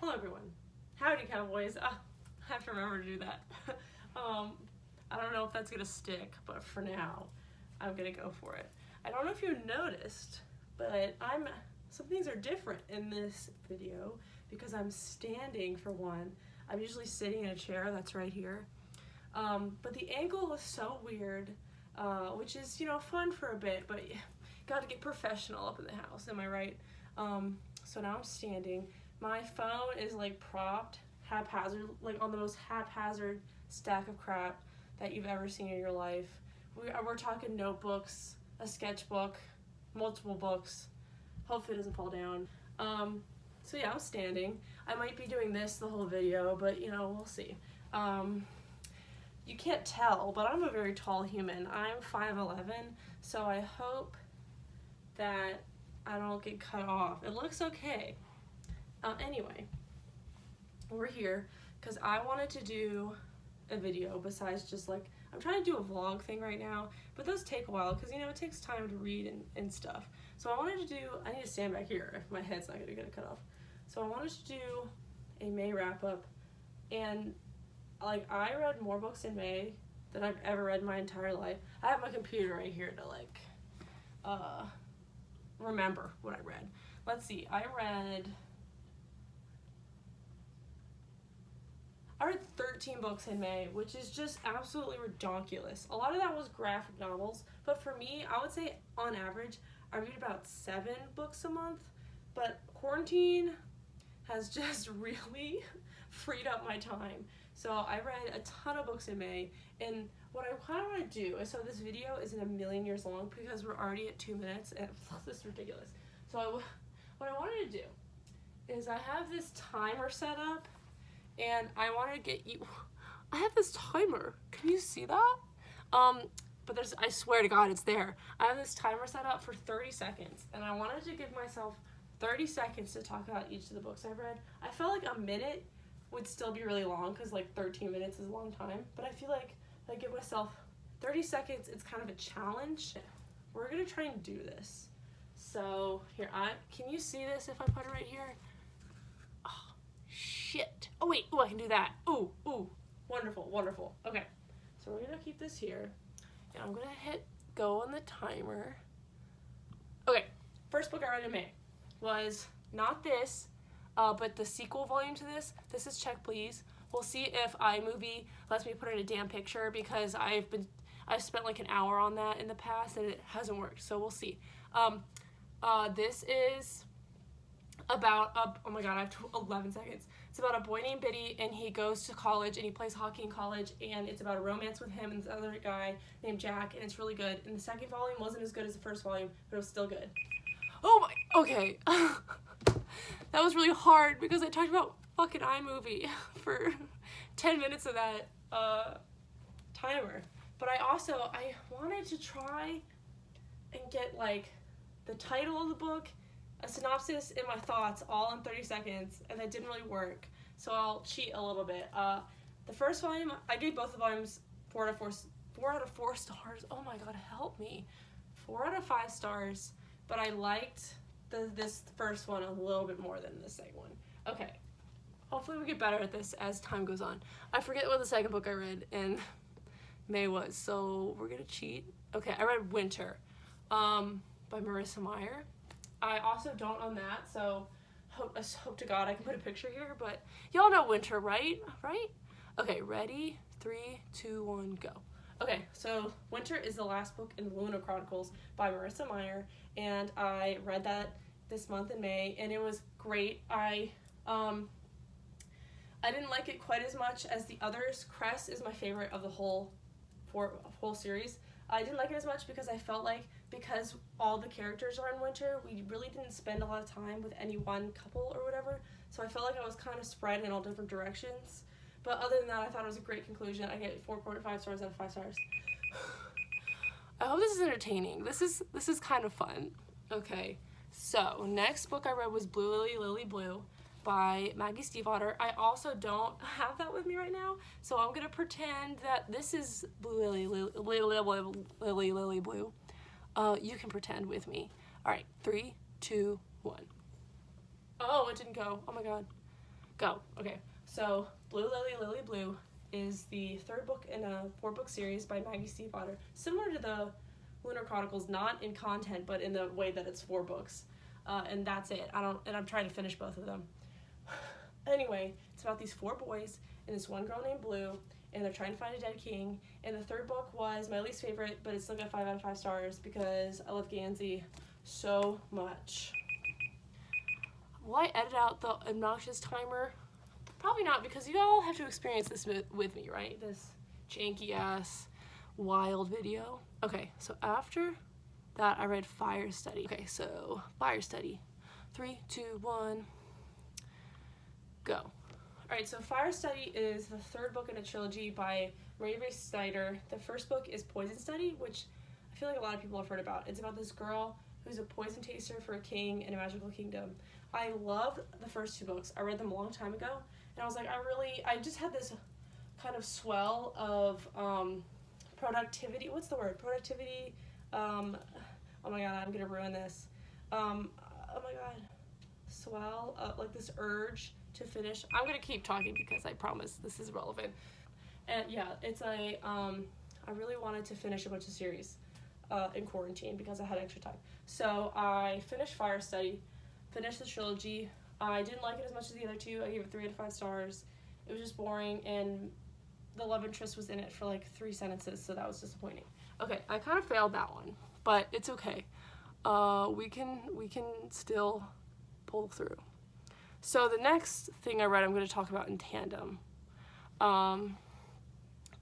Hello everyone. Howdy cowboys. I have to remember to do that. I don't know if that's gonna stick, but for now, I'm gonna go for it. I don't know if you noticed, but some things are different in this video because I'm standing for one. I'm usually sitting in a chair that's right here. But the angle was so weird, which is, you know, fun for a bit, but gotta get professional up in the house, am I right? So now I'm standing. My phone is like propped haphazard, like on the most haphazard stack of crap that you've ever seen in your life. We're talking notebooks, a sketchbook, multiple books. Hopefully it doesn't fall down. So yeah, I'm standing. I might be doing this the whole video, but you know, we'll see. You can't tell, but I'm a very tall human. I'm 5'11", so I hope that I don't get cut off. It looks okay. Anyway, we're here because I wanted to do a video besides just like, I'm trying to do a vlog thing right now, but those take a while because, you know, it takes time to read and stuff. So I need to stand back here if my head's not gonna get cut off. So I wanted to do a May wrap up, and like, I read more books in May than I've ever read in my entire life. I have my computer right here to like, remember what I read. Let's see, I read 13 books in May, which is just absolutely redonkulous. A lot of that was graphic novels, but for me, I would say on average, I read about 7 books a month, but quarantine has just really freed up my time. So I read a ton of books in May, and what I kind of want to do is, so this video isn't a million years long because we're already at 2 minutes, and this is ridiculous. So what I wanted to do is I have this timer set up, and I wanted to get you, I have this timer, can you see that? But I swear to God, it's there. I have this timer set up for 30 seconds, and I wanted to give myself 30 seconds to talk about each of the books I've read. I felt like a minute would still be really long, because like 13 minutes is a long time, but I feel like if I give myself 30 seconds, it's kind of a challenge. We're gonna try and do this. So here, can you see this if I put it right here? Oh, shit. Oh wait, I can do that. Ooh, wonderful, wonderful. Okay, so we're gonna keep this here, and I'm gonna hit go on the timer. Okay, first book I read in May was not this, but the sequel volume to this. This is Check Please. We'll see if iMovie lets me put in a damn picture, because I've spent like an hour on that in the past and it hasn't worked, so we'll see. This is about oh my god, I have 11 seconds. It's about a boy named Biddy, and he goes to college and he plays hockey in college, and it's about a romance with him and this other guy named Jack, and it's really good. And the second volume wasn't as good as the first volume, but it was still good. Oh my, okay. That was really hard because I talked about fucking iMovie for 10 minutes of that timer. But I wanted to try and get like the title of the book, a synopsis, and my thoughts all in 30 seconds, and that didn't really work. So I'll cheat a little bit. The first volume, I gave both the volumes 4 out of 4 stars. Oh my god, help me. 4 out of 5 stars, but I liked this first one a little bit more than the second one. Okay, hopefully we get better at this as time goes on. I forget what the second book I read in May was, so we're gonna cheat. Okay, I read Winter by Marissa Meyer. I also don't own that, so hope to God I can put a picture here, but y'all know Winter, right? Okay, ready? 3, 2, 1, go. Okay, so Winter is the last book in the Luna Chronicles by Marissa Meyer, and I read that this month in May, and it was great. I didn't like it quite as much as the others. Cress is my favorite of the whole series. I didn't like it as much because I felt like, because all the characters are in Winter, we really didn't spend a lot of time with any one couple or whatever, so I felt like I was kind of spread in all different directions. But other than that, I thought it was a great conclusion. I get 4.5 stars out of 5 stars. I hope this is entertaining. This is kind of fun. Okay, so next book I read was Blue Lily, Lily Blue by Maggie Stiefvater. I also don't have that with me right now, so I'm gonna pretend that this is Blue Lily, Lily Blue. You can pretend with me. All right, 3, 2, 1. Oh, it didn't go. Oh my god. Go. Okay. So, Blue Lily, Lily Blue is the third book in a 4-book series by Maggie Stiefvater. Similar to the Lunar Chronicles, not in content, but in the way that it's 4 books. And that's it. I'm trying to finish both of them. Anyway, it's about these 4 boys and this one girl named Blue, and they're trying to find a dead king. And the third book was my least favorite, but it still got 5 out of 5 stars because I love Gansey so much. Will I edit out the obnoxious timer? Probably not, because you all have to experience this with me, right? This janky ass wild video. Okay, so after that I read Fire Study. Okay, so Fire Study. 3, 2, 1, go. Alright, so Fire Study is the third book in a trilogy by Marissa. The first book is Poison Study, which I feel like a lot of people have heard about. It's about this girl who's a poison taster for a king in a magical kingdom. I loved the first 2 books. I read them a long time ago, and I was like, I just had this kind of swell of productivity. What's the word? Productivity. Oh my god, I'm gonna ruin this. Oh my god. Swell. Like this urge to finish. I'm gonna keep talking because I promise this is relevant. And yeah, it's I really wanted to finish a bunch of series in quarantine because I had extra time. So I finished Fire Study, finished the trilogy. I didn't like it as much as the other 2. I gave it 3 out of 5 stars. It was just boring, and the love interest was in it for like 3 sentences, so that was disappointing. Okay, I kind of failed that one, but it's okay. We can still pull through. So the next thing I read, I'm going to talk about in tandem.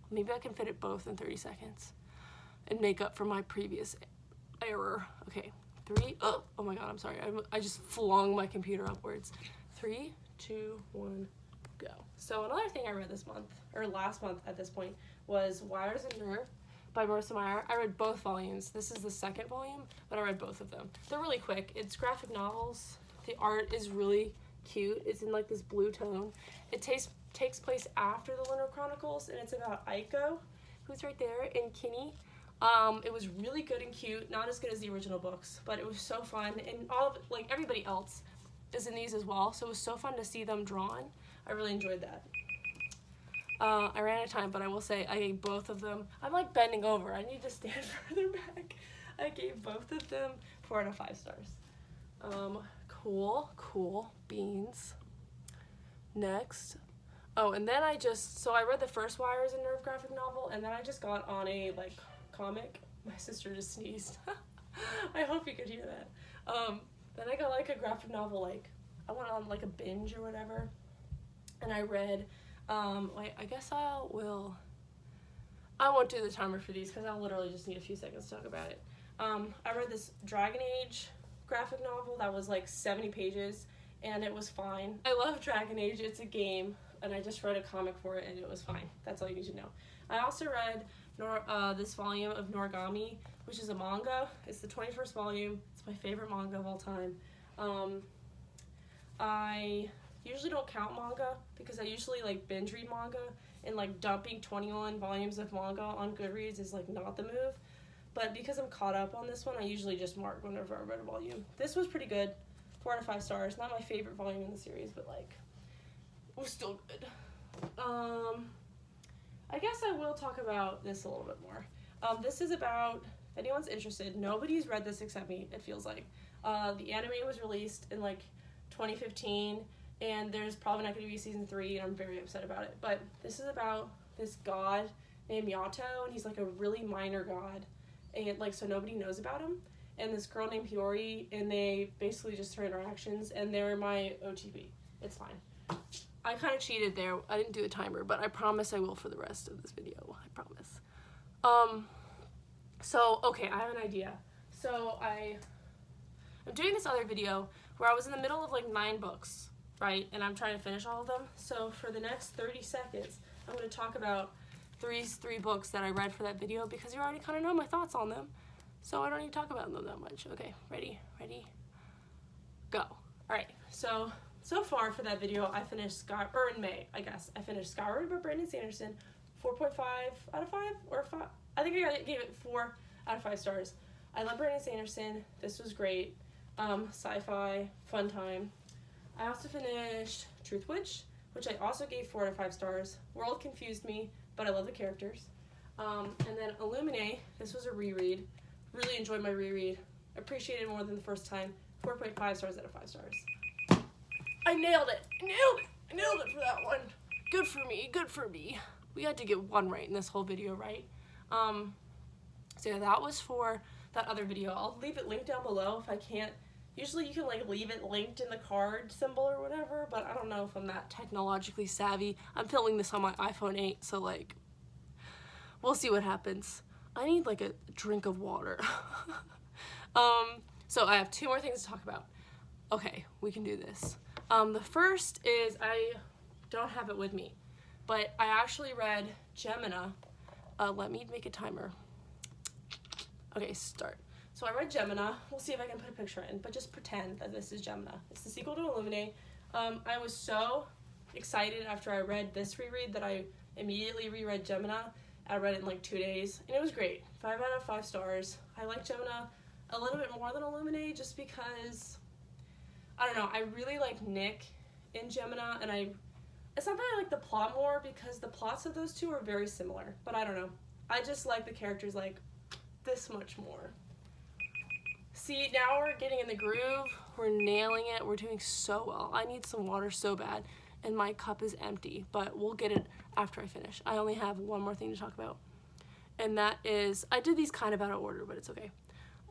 Maybe I can fit it both in 30 seconds and make up for my previous error. Okay, 3. Oh my god, I'm sorry. I just flung my computer upwards. 3, 2, 1, go. So another thing I read this month, or last month at this point, was Wires and Nerve by Marissa Meyer. I read both volumes. This is the second volume, but I read both of them. They're really quick. It's graphic novels. The art is really cute. It's in like this blue tone. It takes place after the Lunar Chronicles, and it's about Aiko, who's right there, and Kinney. It was really good and cute. Not as good as the original books, but it was so fun. And all of it, like everybody else is in these as well, so it was so fun to see them drawn. I really enjoyed that. I ran out of time, but I will say I gave both of them. I'm like bending over. I need to stand further back. I gave both of them 4 out of 5 stars. Cool beans. Next. Oh, and then I read the first Wires and Nerve graphic novel, and then I just got on a like comic. My sister just sneezed. I hope you could hear that. Then I got like a graphic novel, like I went on like a binge or whatever, and I read wait, I guess I won't do the timer for these because I'll literally just need a few seconds to talk about it. I read this Dragon Age graphic novel that was like 70 pages, and it was fine. I love Dragon Age. It's a game, and I just read a comic for it, and it was fine. That's all you need to know. I also read this volume of Noragami, which is a manga. It's the 21st volume. It's my favorite manga of all time. I usually don't count manga because I usually like binge read manga, and like dumping 21 volumes of manga on Goodreads is like not the move. But because I'm caught up on this one, I usually just mark whenever I read a volume. This was pretty good. 4 out of 5 stars. Not my favorite volume in the series, but like it was still good. I guess I will talk about this a little bit more. This is about, if anyone's interested, nobody's read this except me, it feels like. The anime was released in like 2015, and there's probably not going to be season 3, and I'm very upset about it. But this is about this god named Yato, and he's like a really minor god, and like so nobody knows about him. And this girl named Hiyori, and they basically just her interactions, and they're my OTP. It's fine. I kind of cheated there. I didn't do a timer, but I promise I will for the rest of this video. I promise. So, okay, I have an idea. So, I'm doing this other video where I was in the middle of like 9 books, right? And I'm trying to finish all of them. So, for the next 30 seconds, I'm going to talk about these 3 books that I read for that video because you already kind of know my thoughts on them. So, I don't need to talk about them that much. Okay, ready, go. Alright, so far for that video, I finished in May, I guess. I finished Skyward by Brandon Sanderson, 4.5 out of 5, or 5. I think I gave it 4 out of 5 stars. I love Brandon Sanderson. This was great. Sci-fi, fun time. I also finished Truth Witch. which I also gave 4 out of 5 stars. World confused me, but I love the characters. And then Illuminae, this was a reread. Really enjoyed my reread. Appreciated it more than the first time. 4.5 stars out of 5 stars. I nailed it. I nailed it for that one. Good for me. Good for me. We had to get one right in this whole video, right? So yeah, that was for that other video. I'll leave it linked down below if I can't. Usually you can like leave it linked in the card symbol or whatever, but I don't know if I'm that technologically savvy. I'm filming this on my iPhone 8, so like, we'll see what happens. I need like a drink of water. So I have 2 more things to talk about. Okay, we can do this. The first is, I don't have it with me, but I actually read Gemina. Let me make a timer. Okay, start. So I read Gemina. We'll see if I can put a picture in, but just pretend that this is Gemina. It's the sequel to Illuminae. I was so excited after I read this reread that I immediately reread Gemina. I read it in like 2 days, and it was great. 5 out of 5 stars. I like Gemina a little bit more than Illuminae just because, I don't know, I really like Nick in Gemina, and it's not that I like the plot more because the plots of those two are very similar, but I don't know. I just like the characters like this much more. See, now we're getting in the groove. We're nailing it. We're doing so well. I need some water so bad, and my cup is empty, but we'll get it after I finish. I only have one more thing to talk about, and that is, I did these kind of out of order, but it's okay.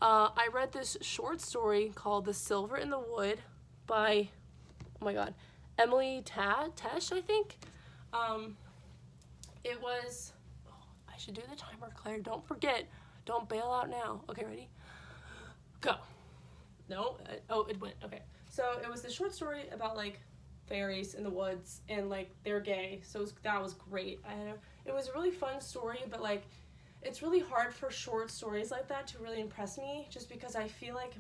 I read this short story called The Silver in the Wood by, oh my god, Emily Tesh, I think. It was, oh, I should do the timer, Claire. Don't forget. Don't bail out now. Okay, ready? Go. No? Oh, it went. Okay. So it was this short story about, like, fairies in the woods, and, like, they're gay. So that was great. It was a really fun story, but, like, it's really hard for short stories like that to really impress me, just because I feel like,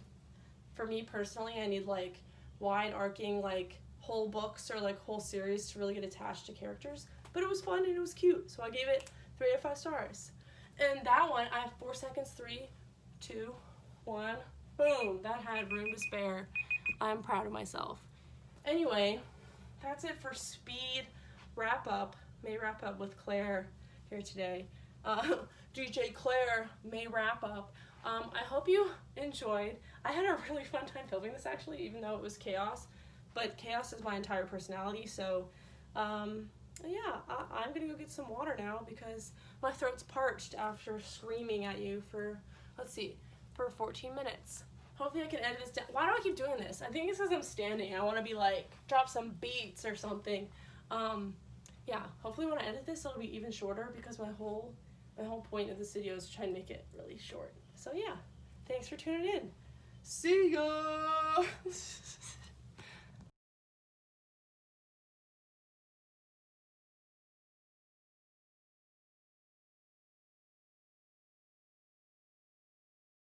for me personally, I need, like, wide-arcing, like, whole books or, like, whole series to really get attached to characters. But it was fun and it was cute, so I gave it 3 out of 5 stars. And that one, I have 4 seconds, 3, 2, 1, boom, that had room to spare. I'm proud of myself. Anyway, that's it for speed wrap-up. May wrap up with Claire here today. DJ Claire may wrap up. I hope you enjoyed. I had a really fun time filming this, actually, even though it was chaos. But chaos is my entire personality, so yeah, I'm gonna go get some water now because my throat's parched after screaming at you for, let's see, for 14 minutes. Hopefully I can edit this down. Why do I keep doing this? I think it's because I'm standing. I want to be like, drop some beats or something. Yeah, hopefully when I edit this, it'll be even shorter because my whole point of this video is to try and make it really short. So yeah, thanks for tuning in. See ya!